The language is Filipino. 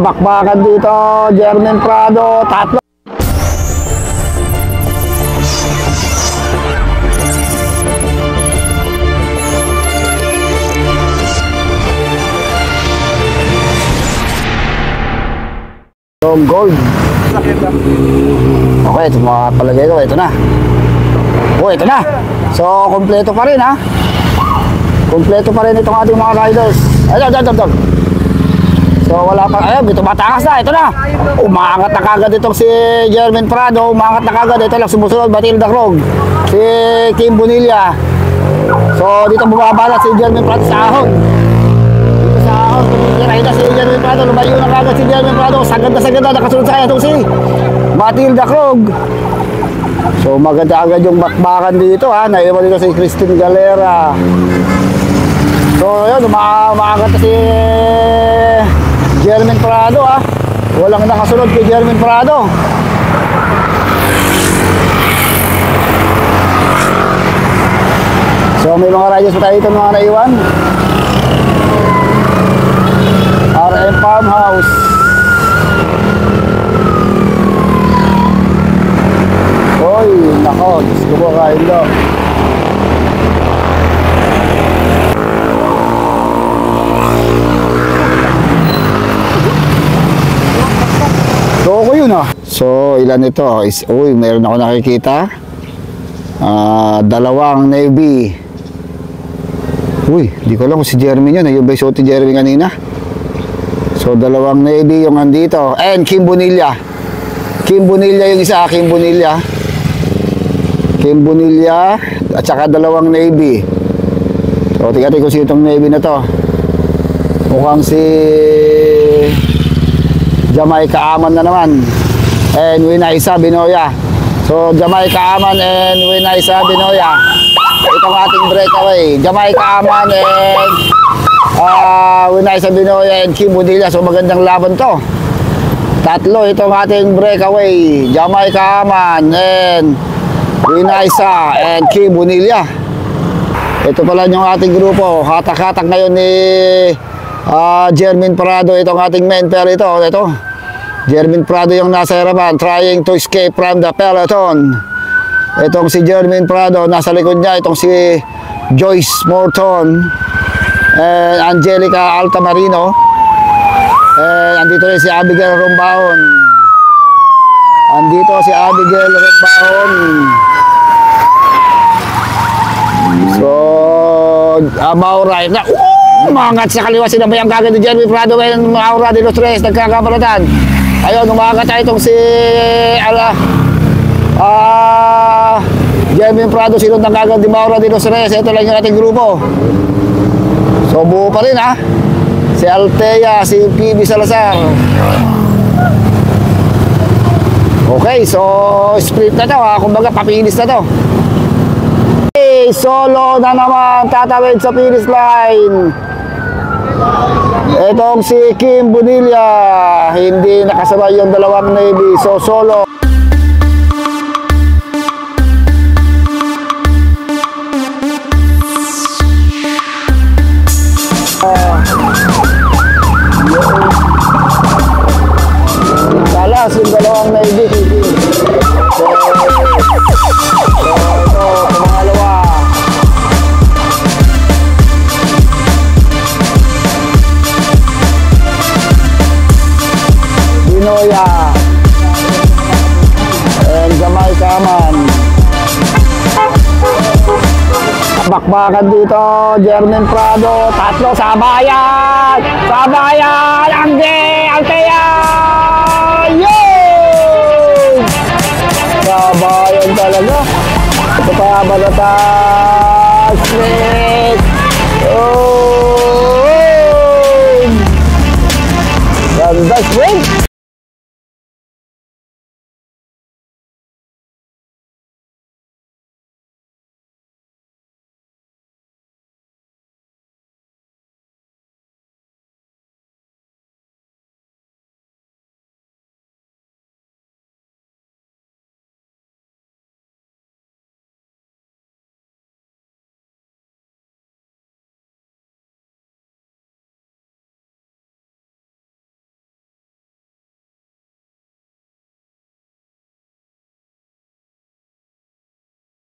Bakbakan dito, Jermaine Prado, tatlo. Gold. Okay, ito mga palagay ko, ito na. Oh, ito na. So, kompleto pa rin ha. Kompleto pa rin itong ating mga riders. Ayun. So, wala pa. Ayun, ito matakas na. Ito na. Umangat na kagad itong si Jermaine Prado. Umangat na kagad. Ito lang sumusunod. Matilda Krog. Si Kim Bonilla. So, dito bumabalat si Jermaine Prado sa ahon. Dito sa ahon. Kumikira si Jermaine Prado. Lumayo na kagad si Jermaine Prado. Sagad na. Nakasunod sa kanya itong si Matilda Krog. So, maganda agad yung bakbakan dito ha. Naiwan dito si Christine Galera. So, yun. Umakagad si Jermaine Prado ha. Walang nakasunod kay Jermaine Prado. So may mga riders pa tayo dito mga naiwan. RM Farmhouse. Oy, nako, gusto ko kain daw. So, ilan ito? Uy, meron ako nakikita. Dalawang Navy. Uy, di ko alam kung si Jeremy yun. Yung ba yung si Jeremy kanina? So, dalawang Navy yung andito. And Kim Bonilla. Kim Bonilla yung isa. Kim Bonilla. Kim Bonilla. At saka dalawang Navy. So, tingnan kung sino itong Navy na to. Mukhang si Jamaica Aman na naman. And Winaisa Binoya. So Jamaica Aman and Winaisa Binoya. Itong ating breakaway. Jamaica Aman and Winaisa Binoya and Kim Bonilla. So magandang laban to. Tatlo itong ating breakaway. Jamaica Aman and Winaisa and Kim Bonilla. Ito pala yung ating grupo. Hatak-hatak ngayon ni Jermaine Prado. Itong ating main pair ito. Jermaine Prado yung nasa harapan, trying to escape from the peloton. Itong si Jermaine Prado, nasa likod niya. Itong si Joyce Morton and Angelica Altamarino. And andito rin si Abigail Rombaon. Andito si Abigail Rombaon. So, Maura na umangat sa kaliwa, sinabayang kagad ni Jermaine Prado ngayon. Maura de los Tres, nagkakabalatan. Ayun, umagat tayo itong si Jermaine Prado, sinundan kagad ni Maura de los Reyes. Ito lang yung ating grupo. So buo pa rin ha. Si Altea, si PB Salazar. Okay, so split na to ha. Kumbaga papilis na to. Okay, solo na naman tatawid sa finish line. Etong si Kim Bonilla, hindi nakasabay yung dalawang Navy. So solo. Talas yung dalawang Navy. So pangalawa. Binoya and Jamaica Aman. Bakbakan dito, Jermaine Prado, tatlo, sabayan! Sabayan! Altea! Yay! Sabayan talaga. Ito pa, balatan. Straight. Oh! Ganda, straight.